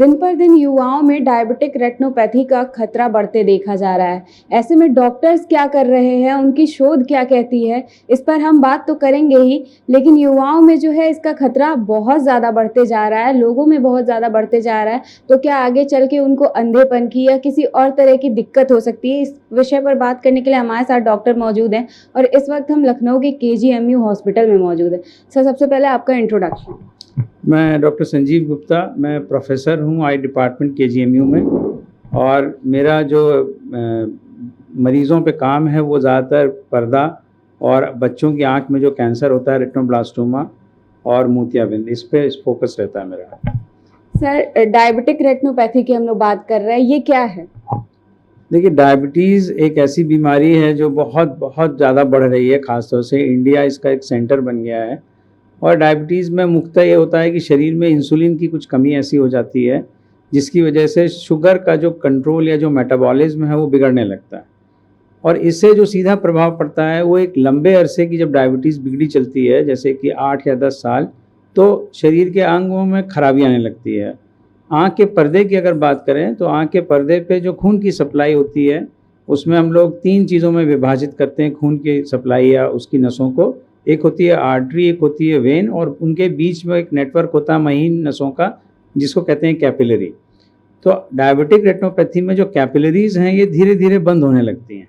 दिन पर दिन युवाओं में डायबिटिक रेटिनोपैथी का खतरा बढ़ते देखा जा रहा है। ऐसे में डॉक्टर्स क्या कर रहे हैं, उनकी शोध क्या कहती है, इस पर हम बात तो करेंगे ही, लेकिन युवाओं में जो है इसका खतरा बहुत ज़्यादा बढ़ते जा रहा है, लोगों में बहुत ज़्यादा बढ़ते जा रहा है। तो क्या आगे चल के उनको अंधेपन की या किसी और तरह की दिक्कत हो सकती है? इस विषय पर बात करने के लिए हमारे साथ डॉक्टर मौजूद हैं और इस वक्त हम लखनऊ के केजीएमयू हॉस्पिटल में मौजूद हैं। सर, सबसे पहले आपका इंट्रोडक्शन। मैं डॉक्टर संजीव गुप्ता, मैं प्रोफेसर हूँ आई डिपार्टमेंट केजीएमयू में, और मेरा जो मरीज़ों पे काम है वो ज़्यादातर पर्दा और बच्चों की आँख में जो कैंसर होता है रेटिनोब्लास्टोमा और मोतियाबिंद, इस पे फोकस रहता है मेरा। सर, डायबिटिक रेटिनोपैथी की हम लोग बात कर रहे हैं, ये क्या है? देखिए, डायबिटीज़ एक ऐसी बीमारी है जो बहुत बहुत ज़्यादा बढ़ रही है। ख़ासतौर से इंडिया इसका एक सेंटर बन गया है। और डायबिटीज़ में मुख्यतः ये होता है कि शरीर में इंसुलिन की कुछ कमी ऐसी हो जाती है जिसकी वजह से शुगर का जो कंट्रोल या जो मेटाबॉलिज्म है वो बिगड़ने लगता है, और इससे जो सीधा प्रभाव पड़ता है वो एक लंबे अरसे की जब डायबिटीज़ बिगड़ी चलती है, जैसे कि 8 या 10 साल, तो शरीर के अंगों में खराबी आने लगती है। आँख के पर्दे की अगर बात करें तो आँख के पर्दे पे जो खून की सप्लाई होती है उसमें हम लोग 3 चीज़ों में विभाजित करते हैं खून की सप्लाई या उसकी नसों को। एक होती है आर्टरी, एक होती है वेन, और उनके बीच में एक नेटवर्क होता है महीन नसों का जिसको कहते हैं कैपिलरी। तो डायबिटिक रेटिनोपैथी में जो कैपिलरीज़ हैं ये धीरे धीरे बंद होने लगती हैं,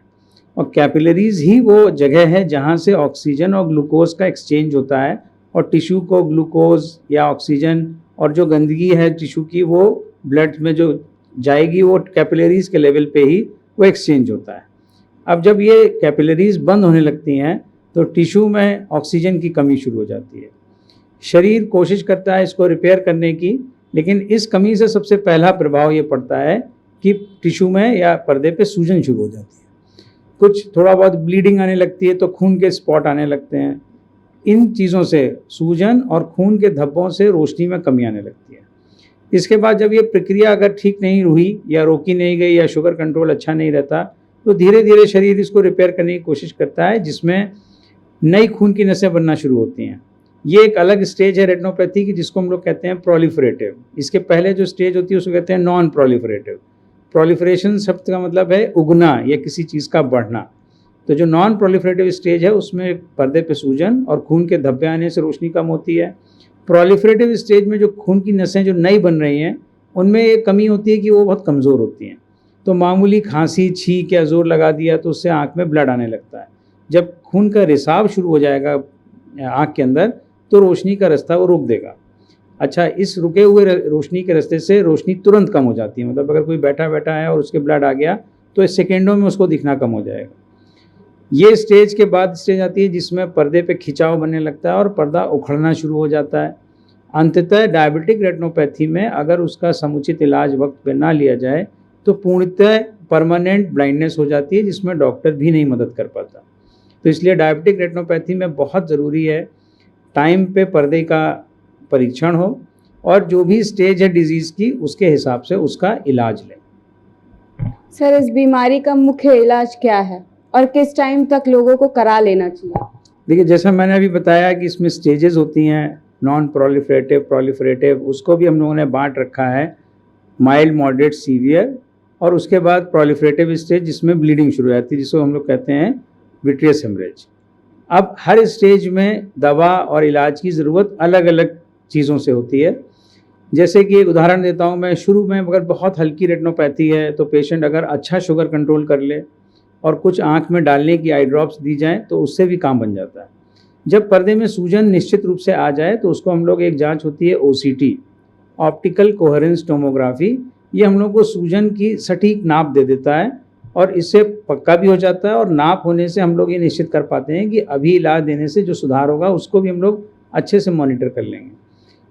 और कैपिलरीज़ ही वो जगह है जहाँ से ऑक्सीजन और ग्लूकोज का एक्सचेंज होता है, और टिश्यू को ग्लूकोज या ऑक्सीजन और जो गंदगी है टिश्यू की वो ब्लड में जो जाएगी वो कैपिलरीज़ के लेवल पे ही वो एक्सचेंज होता है। अब जब ये कैपिलरीज़ बंद होने लगती हैं तो टिश्यू में ऑक्सीजन की कमी शुरू हो जाती है। शरीर कोशिश करता है इसको रिपेयर करने की, लेकिन इस कमी से सबसे पहला प्रभाव ये पड़ता है कि टिश्यू में या पर्दे पे सूजन शुरू हो जाती है, कुछ थोड़ा बहुत ब्लीडिंग आने लगती है, तो खून के स्पॉट आने लगते हैं। इन चीज़ों से, सूजन और खून के धब्बों से रोशनी में कमी आने लगती है। इसके बाद जब ये प्रक्रिया अगर ठीक नहीं हुई या रोकी नहीं गई या शुगर कंट्रोल अच्छा नहीं रहता, तो धीरे धीरे शरीर इसको रिपेयर करने की कोशिश करता है, जिसमें नई खून की नसें बनना शुरू होती हैं। ये एक अलग स्टेज है रेटिनोपैथी की जिसको हम लोग कहते हैं प्रोलिफरेटिव। इसके पहले जो स्टेज होती है उसको कहते हैं नॉन प्रोलिफरेटिव। प्रोलिफरेशन शब्द का मतलब है उगना या किसी चीज़ का बढ़ना। तो जो नॉन प्रोलिफरेटिव स्टेज है उसमें पर्दे पे सूजन और खून के धब्बे आने से रोशनी कम होती है। प्रोलिफरेटिव स्टेज में जो खून की नसें जो नई बन रही हैं उनमें एक कमी होती है कि वो बहुत कमज़ोर होती हैं, तो मामूली खांसी, छींक या जोर लगा दिया तो उससे आँख में ब्लड आने लगता है। जब खून का रिसाव शुरू हो जाएगा आँख के अंदर तो रोशनी का रास्ता वो रोक देगा। अच्छा, इस रुके हुए रोशनी के रास्ते से रोशनी तुरंत कम हो जाती है, मतलब अगर कोई बैठा बैठा है और उसके ब्लड आ गया तो इस सेकेंडों में उसको दिखना कम हो जाएगा। ये स्टेज के बाद स्टेज आती है जिसमें पर्दे पे खिंचाव बनने लगता है और पर्दा उखड़ना शुरू हो जाता है। अंततः डायबिटिक रेटिनोपैथी में अगर उसका समुचित इलाज वक्त पे ना लिया जाए तो पूर्णतः परमानेंट ब्लाइंडनेस हो जाती है, जिसमें डॉक्टर भी नहीं मदद कर पाता। तो इसलिए डायबिटिक रेटिनोपैथी में बहुत ज़रूरी है टाइम पे पर्दे का परीक्षण हो और जो भी स्टेज है डिजीज़ की उसके हिसाब से उसका इलाज लें। सर, इस बीमारी का मुख्य इलाज क्या है और किस टाइम तक लोगों को करा लेना चाहिए? देखिए, जैसा मैंने अभी बताया कि इसमें स्टेजेस होती हैं, नॉन प्रोलिफरेटिव, प्रोलिफरेटिव, उसको भी हम लोगों ने बांट रखा है, माइल्ड, मॉडरेट, सीवियर, और उसके बाद प्रोलिफरेटिव स्टेज जिसमें ब्लीडिंग शुरू हो जाती है, जिसको हम लोग कहते हैं विट्रियस हेमरेज। अब हर स्टेज में दवा और इलाज की ज़रूरत अलग अलग चीज़ों से होती है। जैसे कि एक उदाहरण देता हूँ मैं, शुरू में अगर बहुत हल्की रेटिनोपैथी है तो पेशेंट अगर अच्छा शुगर कंट्रोल कर ले और कुछ आँख में डालने की आई ड्रॉप्स दी जाएँ तो उससे भी काम बन जाता है। जब पर्दे में सूजन निश्चित रूप से आ जाए तो उसको हम लोग, एक जाँच होती है OCT, ऑप्टिकल कोहेरेंस टोमोग्राफी, ये हम लोग को सूजन की सटीक नाप दे देता है और इससे पक्का भी हो जाता है, और नाप होने से हम लोग ये निश्चित कर पाते हैं कि अभी इलाज देने से जो सुधार होगा उसको भी हम लोग अच्छे से मॉनिटर कर लेंगे।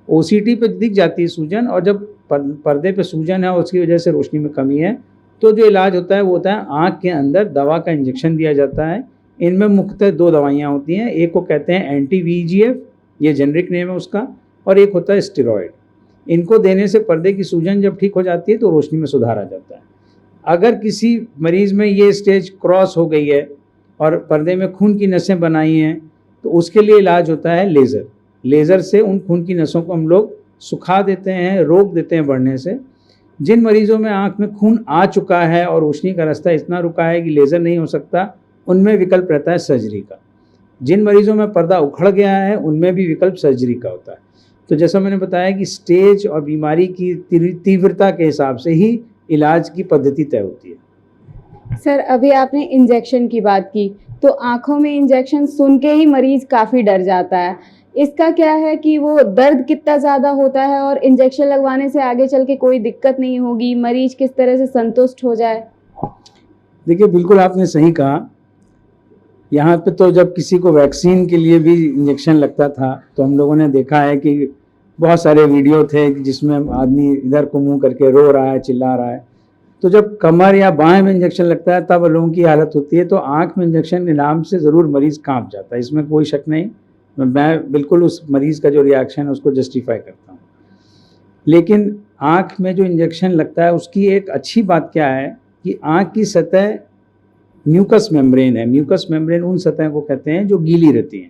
OCT पे दिख जाती है सूजन, और जब पर्दे पे सूजन है और उसकी वजह से रोशनी में कमी है तो जो इलाज होता है वो होता है आँख के अंदर दवा का इंजेक्शन दिया जाता है। इनमें मुख्यतः 2 दवाइयाँ होती हैं, एक को कहते हैं एंटी VEGF, ये जेनरिक नेम है उसका, और एक होता है स्टेरॉयड। इनको देने से पर्दे की सूजन जब ठीक हो जाती है तो रोशनी में सुधार आ जाता है। अगर किसी मरीज़ में ये स्टेज क्रॉस हो गई है और पर्दे में खून की नसें बनाई हैं तो उसके लिए इलाज होता है लेज़र। लेज़र से उन खून की नसों को हम लोग सुखा देते हैं, रोक देते हैं बढ़ने से, जिन मरीजों में आंख में खून आ चुका है और रोशनी का रास्ता इतना रुका है कि लेज़र नहीं हो सकता, उनमें विकल्प रहता है सर्जरी का। जिन मरीजों में पर्दा उखड़ गया है उनमें भी विकल्प सर्जरी का होता है। तो जैसा मैंने बताया कि स्टेज और बीमारी की तीव्रता के हिसाब से ही इलाज की पद्धति तय होती है। सर, अभी आपने इंजेक्शन की बात की, तो आँखों में इंजेक्शन सुन के ही मरीज़ काफ़ी डर जाता है। इसका क्या है कि वो दर्द कितना ज़्यादा होता है और इंजेक्शन लगवाने से आगे चल के कोई दिक्कत नहीं होगी, मरीज़ किस तरह से संतुष्ट हो जाए? देखिए, बिल्कुल आपने सही कहा। यहाँ पे तो जब किसी को वैक्सीन के लिए भी इंजेक्शन लगता था तो हम लोगों ने देखा है कि बहुत सारे वीडियो थे जिसमें आदमी इधर को मुंह करके रो रहा है, चिल्ला रहा है। तो जब कमर या बाएं में इंजेक्शन लगता है तब लोगों की हालत होती है। तो आंख में इंजेक्शन के नाम से ज़रूर मरीज़ कांप जाता है, इसमें कोई शक नहीं। मैं बिल्कुल उस मरीज़ का जो रिएक्शन है उसको जस्टिफाई करता हूँ। लेकिन आँख में जो इंजेक्शन लगता है उसकी एक अच्छी बात क्या है कि आँख की सतह म्यूकस मेम्ब्रेन है। म्यूकस मेम्ब्रेन उन सतह को कहते हैं जो गीली रहती हैं।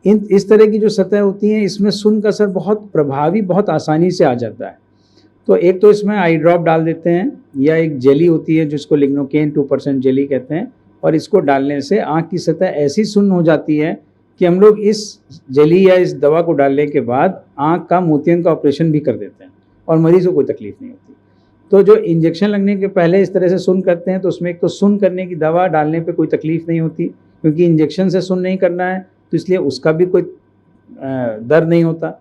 इस तरह की जो सतह होती हैं इसमें सुन का असर बहुत प्रभावी, बहुत आसानी से आ जाता है। तो एक तो इसमें आई ड्रॉप डाल देते हैं या एक जेली होती है जिसको लिग्नोकेन 2% जेली कहते हैं, और इसको डालने से आँख की सतह ऐसी सुन्न हो जाती है कि हम लोग इस जेली या इस दवा को डालने के बाद आँख का मोतियन का ऑपरेशन भी कर देते हैं और मरीज़ को कोई तकलीफ नहीं होती। तो जो इंजेक्शन लगने के पहले इस तरह से सुन्न करते हैं तो उसमें एक तो सुन्न करने की दवा डालने पे कोई तकलीफ नहीं होती, क्योंकि इंजेक्शन से सुन्न नहीं करना है तो इसलिए उसका भी कोई दर्द नहीं होता।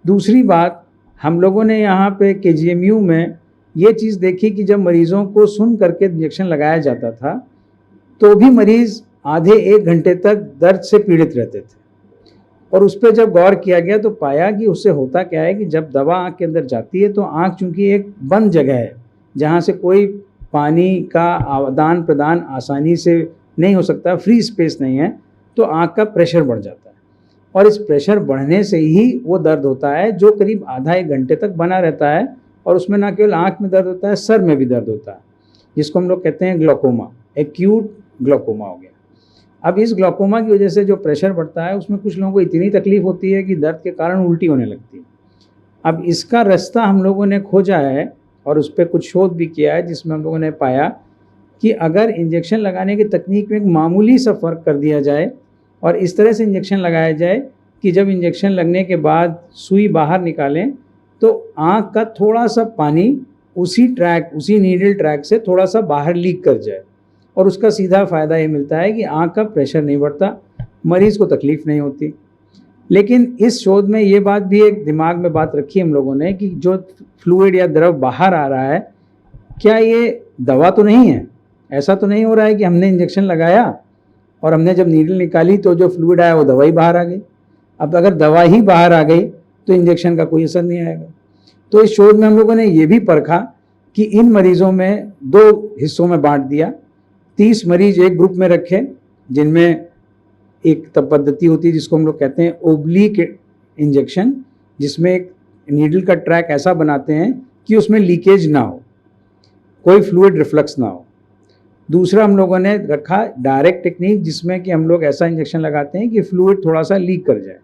दूसरी बात, हम लोगों ने यहाँ पे KGMU में ये चीज़ देखी कि जब मरीज़ों को सुन्न करके इंजेक्शन लगाया जाता था तो भी मरीज़ आधे 1 घंटे तक दर्द से पीड़ित रहते थे। और उस पर जब गौर किया गया तो पाया कि उससे होता क्या है कि जब दवा आँख के अंदर जाती है तो आँख चूँकि एक बंद जगह है जहाँ से कोई पानी का आदान प्रदान आसानी से नहीं हो सकता, फ्री स्पेस नहीं है, तो आँख का प्रेशर बढ़ जाता है। और इस प्रेशर बढ़ने से ही वो दर्द होता है जो करीब आधा 1 घंटे तक बना रहता है। और उसमें ना केवल आँख में दर्द होता है, सर में भी दर्द होता है, जिसको हम लोग कहते हैं ग्लोकोमा, एक्यूट ग्लोकोमा हो गया। अब इस ग्लोकोमा की वजह से जो प्रेशर बढ़ता है उसमें कुछ लोगों को इतनी तकलीफ होती है कि दर्द के कारण उल्टी होने लगती है। अब इसका रास्ता हम लोगों ने खोजा है और उस पर कुछ शोध भी किया है, जिसमें हम लोगों ने पाया कि अगर इंजेक्शन लगाने की तकनीक में एक मामूली सा फ़र्क कर दिया जाए और इस तरह से इंजेक्शन लगाया जाए कि जब इंजेक्शन लगने के बाद सुई बाहर निकालें तो आँख का थोड़ा सा पानी उसी नीडल ट्रैक से थोड़ा सा बाहर लीक कर जाए, और उसका सीधा फ़ायदा ये मिलता है कि आँख का प्रेशर नहीं बढ़ता, मरीज़ को तकलीफ़ नहीं होती। लेकिन इस शोध में ये बात भी एक दिमाग में बात रखी हम लोगों ने कि जो फ्लूइड या द्रव बाहर आ रहा है, क्या ये दवा तो नहीं है? ऐसा तो नहीं हो रहा है कि हमने इंजेक्शन लगाया और हमने जब नीडल निकाली तो जो फ्लूइड आया वो दवा ही बाहर आ गई। अब अगर दवा ही बाहर आ गई तो इंजेक्शन का कोई असर नहीं आएगा। तो इस शोध में हम लोगों ने ये भी परखा कि इन मरीज़ों में 2 हिस्सों में बांट दिया। 30 मरीज एक ग्रुप में रखे जिनमें एक तब पद्धति होती है जिसको हम लोग कहते हैं ओब्लिक इंजेक्शन, जिसमें एक नीडल का ट्रैक ऐसा बनाते हैं कि उसमें लीकेज ना हो, कोई फ्लूइड रिफ्लक्स ना हो। दूसरा हम लोगों ने रखा डायरेक्ट टेक्निक, जिसमें कि हम लोग ऐसा इंजेक्शन लगाते हैं कि फ्लूइड थोड़ा सा लीक कर जाए।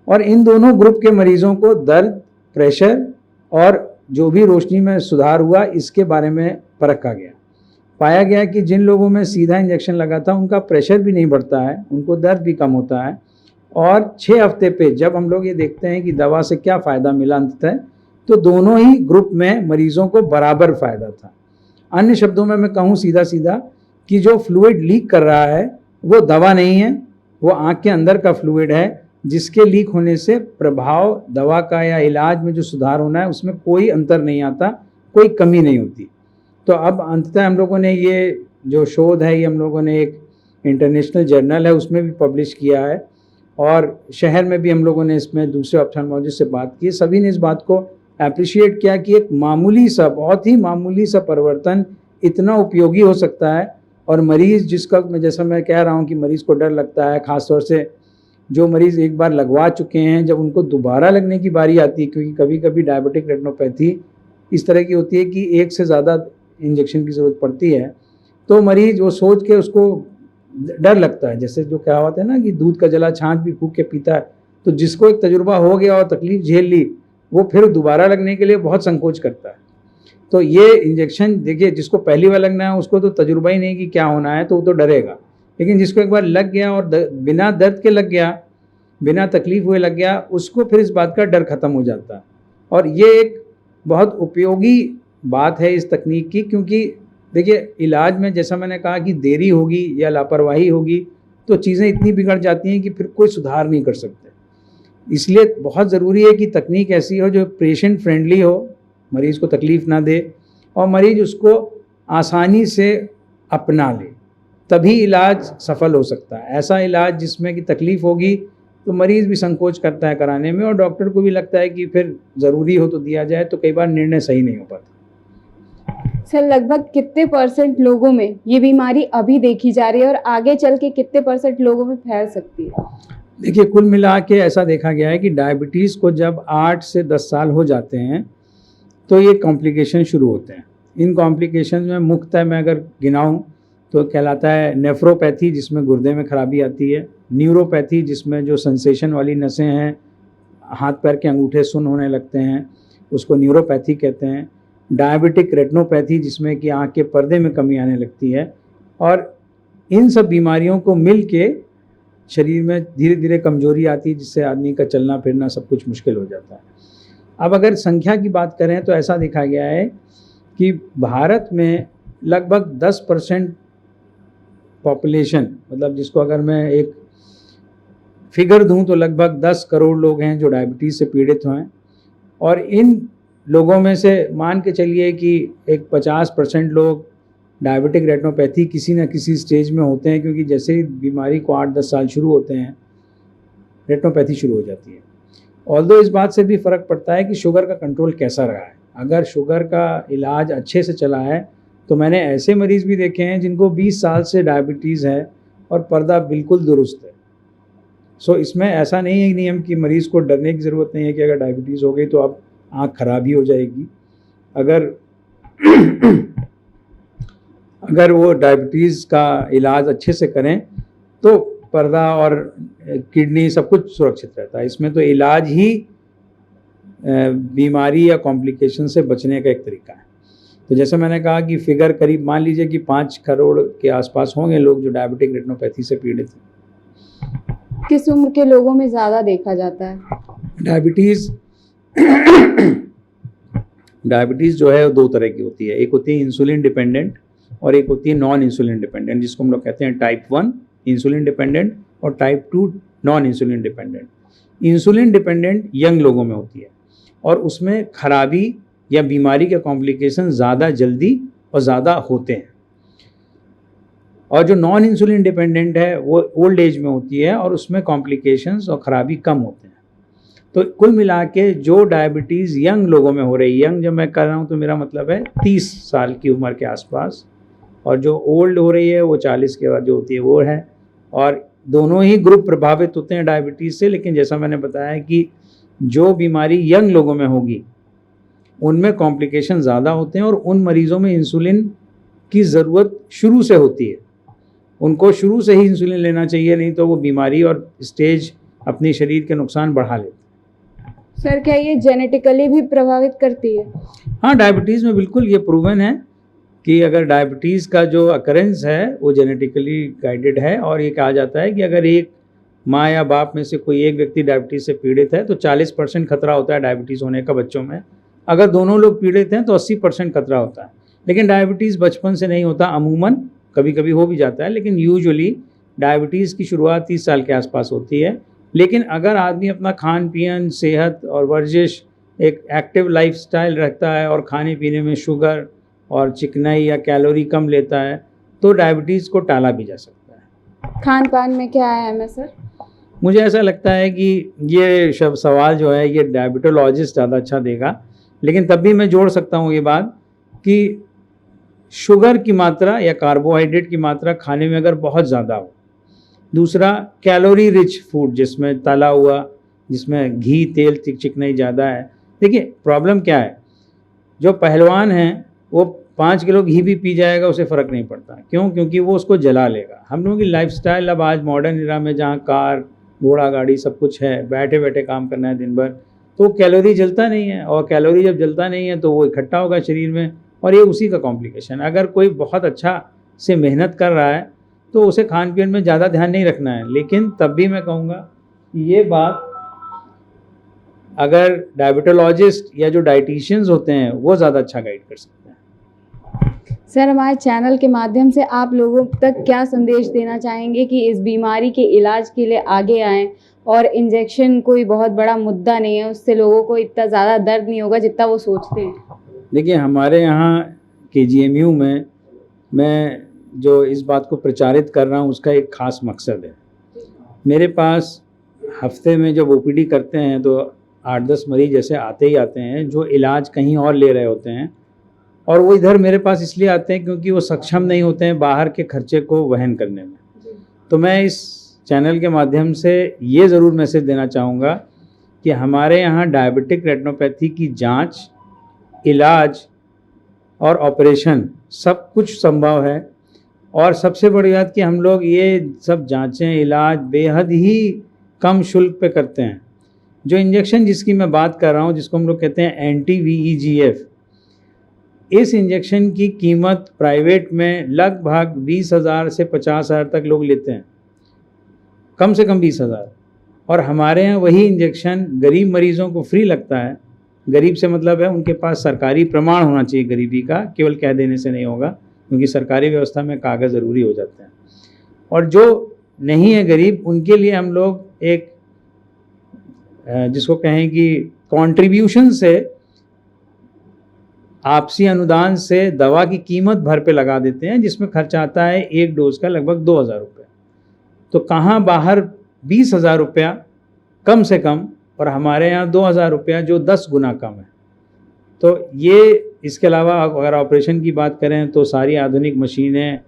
और इन दोनों ग्रुप के मरीजों को दर्द, प्रेशर और जो भी रोशनी में सुधार हुआ इसके बारे में परखा गया। पाया गया कि जिन लोगों में सीधा इंजेक्शन लगा था उनका प्रेशर भी नहीं बढ़ता है, उनको दर्द भी कम होता है। और 6 हफ्ते पे जब हम लोग ये देखते हैं कि दवा से क्या फ़ायदा मिला अंततः, तो दोनों ही ग्रुप में मरीज़ों को बराबर फ़ायदा था। अन्य शब्दों में मैं कहूँ सीधा सीधा कि जो फ्लूइड लीक कर रहा है वो दवा नहीं है, वो आँख के अंदर का फ्लूइड है, जिसके लीक होने से प्रभाव दवा का या इलाज में जो सुधार होना है उसमें कोई अंतर नहीं आता, कोई कमी नहीं होती। तो अब अंततः हम लोगों ने ये जो शोध है ये हम लोगों ने एक इंटरनेशनल जर्नल है उसमें भी पब्लिश किया है, और शहर में भी हम लोगों ने इसमें दूसरे ऑप्थेल्मोलॉजिस्ट से बात की। सभी ने इस बात को अप्रिशिएट किया कि एक मामूली सा, बहुत ही मामूली सा परिवर्तन इतना उपयोगी हो सकता है। और मरीज़ जिसका मैं जैसा मैं कह रहा हूँ कि मरीज़ को डर लगता है, ख़ासतौर से जो मरीज़ एक बार लगवा चुके हैं, जब उनको दोबारा लगने की बारी आती है, क्योंकि कभी कभी डायबिटिक रेटिनोपैथी इस तरह की होती है कि एक से ज़्यादा इंजेक्शन की ज़रूरत पड़ती है, तो मरीज़ वो सोच के उसको डर लगता है। जैसे जो कहावत है ना कि दूध का जला छाछ भी फूंक के पीता है, तो जिसको एक तजुर्बा हो गया और तकलीफ़ झेल ली वो फिर दोबारा लगने के लिए बहुत संकोच करता है। तो ये इंजेक्शन देखिए, जिसको पहली बार लगना है उसको तो तजुर्बा ही नहीं कि क्या होना है, तो वो तो डरेगा। लेकिन जिसको एक बार लग गया और बिना दर्द के लग गया, बिना तकलीफ हुए लग गया, उसको फिर इस बात का डर खत्म हो जाता है। और ये एक बहुत उपयोगी बात है इस तकनीक की, क्योंकि देखिए इलाज में जैसा मैंने कहा कि देरी होगी या लापरवाही होगी तो चीज़ें इतनी बिगड़ जाती हैं कि फिर कोई सुधार नहीं कर सकते। इसलिए बहुत ज़रूरी है कि तकनीक ऐसी हो जो पेशेंट फ्रेंडली हो, मरीज़ को तकलीफ़ ना दे और मरीज़ उसको आसानी से अपना ले, तभी इलाज सफल हो सकता है। ऐसा इलाज जिसमें कि तकलीफ़ होगी तो मरीज़ भी संकोच करता है कराने में, और डॉक्टर को भी लगता है कि फिर ज़रूरी हो तो दिया जाए, तो कई बार निर्णय सही नहीं हो पाता। सर, लगभग कितने % लोगों में ये बीमारी अभी देखी जा रही है और आगे चल के कितने % लोगों में फैल सकती है? देखिए, कुल मिला के ऐसा देखा गया है कि डायबिटीज़ को जब 8 से 10 साल हो जाते हैं तो ये कॉम्प्लिकेशन शुरू होते हैं। इन कॉम्प्लिकेशन में मुख्यतः मैं अगर गिनाऊँ तो कहलाता है नेफ्रोपैथी, जिसमें गुर्दे में खराबी आती है, न्यूरोपैथी जिसमें जो सेंसेशन वाली नसें हैं, हाथ पैर के अंगूठे सुन्न होने लगते हैं, उसको न्यूरोपैथी कहते हैं, डायबिटिक रेटिनोपैथी जिसमें कि आँख के पर्दे में कमी आने लगती है। और इन सब बीमारियों को मिल के शरीर में धीरे धीरे कमजोरी आती है, जिससे आदमी का चलना फिरना सब कुछ मुश्किल हो जाता है। अब अगर संख्या की बात करें तो ऐसा देखा गया है कि भारत में लगभग 10% पॉपुलेशन, मतलब जिसको अगर मैं एक फिगर दूं तो लगभग 10 करोड़ लोग हैं जो डायबिटीज़ से पीड़ित हैं। और इन लोगों में से मान के चलिए कि एक 50% लोग डायबिटिक रेटिनोपैथी किसी न किसी स्टेज में होते हैं, क्योंकि जैसे ही बीमारी को 8-10 साल शुरू होते हैं रेटिनोपैथी शुरू हो जाती है। ऑल्दो इस बात से भी फ़र्क पड़ता है कि शुगर का कंट्रोल कैसा रहा है। अगर शुगर का इलाज अच्छे से चला है तो मैंने ऐसे मरीज़ भी देखे हैं जिनको 20 साल से डायबिटीज़ है और पर्दा बिल्कुल दुरुस्त है। सो इसमें ऐसा नहीं है नियम कि मरीज़ को डरने की ज़रूरत नहीं है कि अगर डायबिटीज़ हो गई तो अब आँख खराब ही हो जाएगी। अगर वो डायबिटीज़ का इलाज अच्छे से करें तो पर्दा और किडनी सब कुछ सुरक्षित रहता है। इसमें तो इलाज ही बीमारी या कॉम्प्लिकेशन से बचने का एक तरीका है। तो जैसे मैंने कहा कि फिगर करीब मान लीजिए कि 5 करोड़ के आसपास होंगे लोग जो डायबिटिक रेटिनोपैथी से पीड़ित हैं। किस उम्र के लोगों में ज़्यादा देखा जाता है? डायबिटीज़ जो है वो 2 तरह की होती है। एक होती है इंसुलिन डिपेंडेंट और एक होती है नॉन इंसुलिन डिपेंडेंट, जिसको हम लोग कहते हैं टाइप 1 इंसुलिन डिपेंडेंट और type 2 non insulin dependent. Insulin dependent young लोगों में होती है और उसमें खराबी या बीमारी के कॉम्प्लिकेशन ज़्यादा जल्दी और ज़्यादा होते हैं। और जो नॉन इंसुलिन डिपेंडेंट है वो ओल्ड एज में होती है और उसमें कॉम्प्लिकेशंस और ख़राबी कम होते हैं। तो कुल मिला के जो डायबिटीज़ यंग लोगों में हो रही है, यंग जब मैं कर रहा हूँ तो मेरा मतलब है 30 साल की उम्र के आसपास, और जो ओल्ड हो रही है वो 40 के बाद जो होती है वो है। और दोनों ही ग्रुप प्रभावित होते हैं डायबिटीज़ से, लेकिन जैसा मैंने बताया कि जो बीमारी यंग लोगों में होगी उनमें कॉम्प्लिकेशन ज़्यादा होते हैं और उन मरीज़ों में इंसुलिन की ज़रूरत शुरू से होती है। उनको शुरू से ही इंसुलिन लेना चाहिए, नहीं तो वो बीमारी और स्टेज अपने शरीर के नुकसान बढ़ा लेते हैं। सर, क्या ये जेनेटिकली भी प्रभावित करती है? हाँ, डायबिटीज़ में बिल्कुल ये प्रूवन है कि अगर डायबिटीज़ का जो अकरेंस है वो जेनेटिकली गाइडेड है। और ये कहा जाता है कि अगर एक माँ या बाप में से कोई एक व्यक्ति डायबिटीज़ से पीड़ित है तो 40% खतरा होता है डायबिटीज़ होने का बच्चों में। अगर दोनों लोग पीड़ित हैं तो 80% खतरा होता है। लेकिन डायबिटीज़ बचपन से नहीं होता, अमूमन कभी कभी हो भी जाता है, लेकिन यूजुअली डायबिटीज़ की शुरुआत 30 साल के आसपास होती है। लेकिन अगर आदमी अपना खान पीन, सेहत और वर्जिश, एक एक्टिव लाइफस्टाइल रखता है और खाने पीने में शुगर और चिकनाई या कैलोरी कम लेता है तो डायबिटीज़ को टाला भी जा सकता है। खान पान में क्या अहम है सर? मुझे ऐसा लगता है कि ये सब सवाल जो है ये डायबिटोलॉजिस्ट ज़्यादा अच्छा देगा, लेकिन तब भी मैं जोड़ सकता हूँ ये बात कि शुगर की मात्रा या कार्बोहाइड्रेट की मात्रा खाने में अगर बहुत ज़्यादा हो, दूसरा कैलोरी रिच फूड जिसमें तला हुआ, जिसमें घी तेल चिकनाई ज़्यादा है। देखिए प्रॉब्लम क्या है, जो पहलवान हैं वो 5 किलो घी भी पी जाएगा, उसे फ़र्क नहीं पड़ता। क्यों? क्योंकि वो उसको जला लेगा। हम लोगों की लाइफस्टाइल अब आज मॉडर्न एरा में जहाँ कार घोड़ा गाड़ी सब कुछ है, बैठे बैठे काम करना है दिन भर, तो कैलोरी जलता नहीं है, और कैलोरी जब जलता नहीं है तो वो इकट्ठा होगा शरीर में और ये उसी का कॉम्प्लिकेशन। अगर कोई बहुत अच्छा से मेहनत कर रहा है तो उसे खान पीन में ज़्यादा ध्यान नहीं रखना है, लेकिन तब भी मैं कहूँगा कि ये बात अगर डायबिटोलॉजिस्ट या जो डाइटिशियंस होते हैं वो ज़्यादा अच्छा गाइड कर सकते हैं। सर, हमारे चैनल के माध्यम से आप लोगों तक क्या संदेश देना चाहेंगे कि इस बीमारी के इलाज के लिए आगे आएँ और इंजेक्शन कोई बहुत बड़ा मुद्दा नहीं है, उससे लोगों को इतना ज़्यादा दर्द नहीं होगा जितना वो सोचते हैं? देखिए, हमारे यहाँ KGMU में मैं जो इस बात को प्रचारित कर रहा हूँ उसका एक ख़ास मकसद है। मेरे पास हफ्ते में जब OPD करते हैं तो 8-10 मरीज ऐसे आते ही आते हैं जो इलाज कहीं और ले रहे होते हैं, और वो इधर मेरे पास इसलिए आते हैं क्योंकि वो सक्षम नहीं होते हैं बाहर के खर्चे को वहन करने में। तो मैं इस चैनल के माध्यम से ये ज़रूर मैसेज देना चाहूँगा कि हमारे यहाँ डायबिटिक रेटिनोपैथी की जांच, इलाज और ऑपरेशन सब कुछ संभव है। और सबसे बड़ी बात कि हम लोग ये सब जांचें, इलाज बेहद ही कम शुल्क पे करते हैं। जो इंजेक्शन जिसकी मैं बात कर रहा हूँ, जिसको हम लोग कहते हैं anti-VEGF, इस इंजेक्शन की कीमत प्राइवेट में लगभग 20,000 से 50,000 तक लोग लेते हैं, कम से कम 20,000। और हमारे यहाँ वही इंजेक्शन गरीब मरीज़ों को फ्री लगता है। गरीब से मतलब है उनके पास सरकारी प्रमाण होना चाहिए गरीबी का, केवल कह देने से नहीं होगा, क्योंकि सरकारी व्यवस्था में कागज़ ज़रूरी हो जाते हैं। और जो नहीं है गरीब, उनके लिए हम लोग एक जिसको कहें कि कंट्रीब्यूशन से, आपसी अनुदान से दवा की कीमत भर पे लगा देते हैं, जिसमें खर्चा आता है एक डोज का लगभग 2,000 रुपये। तो कहाँ बाहर 20,000 रुपया कम से कम, और हमारे यहाँ 2,000 रुपया जो 10 गुना कम है। तो ये, इसके अलावा अगर ऑपरेशन की बात करें तो सारी आधुनिक मशीनें,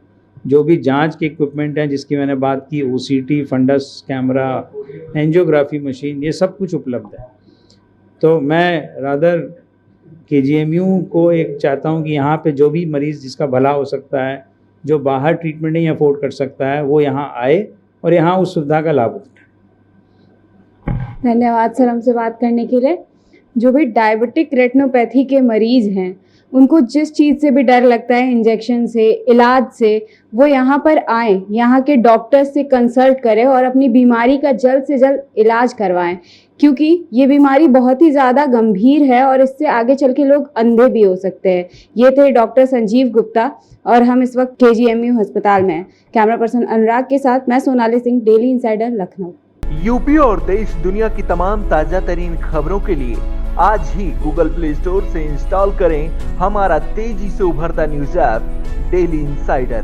जो भी जांच के इक्विपमेंट हैं जिसकी मैंने बात की, OCT, fundus camera, angiography machine, ये सब कुछ उपलब्ध है। तो मैं रादर KGMU को एक चाहता हूँ कि यहाँ पे जो भी मरीज़ जिसका भला हो सकता है, जो बाहर ट्रीटमेंट नहीं अफोर्ड कर सकता है, वो यहाँ आए और यहाँ उस सुविधा का लाभ उठाए। धन्यवाद सर हमसे बात करने के लिए। जो भी डायबिटिक रेटिनोपैथी के मरीज़ हैं, उनको जिस चीज़ से भी डर लगता है, इंजेक्शन से, इलाज से, वो यहाँ पर आएँ, यहाँ के डॉक्टर से कंसल्ट करें और अपनी बीमारी का जल्द से जल्द इलाज करवाएं, क्योंकि ये बीमारी बहुत ही ज़्यादा गंभीर है और इससे आगे चल के लोग अंधे भी हो सकते हैं। ये थे डॉक्टर संजीव गुप्ता और हम इस वक्त KGMU अस्पताल में हैं। कैमरा पर्सन अनुराग के साथ मैं Sonali Singh, daily insider, Lucknow. UP और देश दुनिया की तमाम ताजा तरीन खबरों के लिए आज ही गूगल प्ले स्टोर से इंस्टॉल करें हमारा तेजी से उभरता न्यूज ऐप डेली इंसाइडर।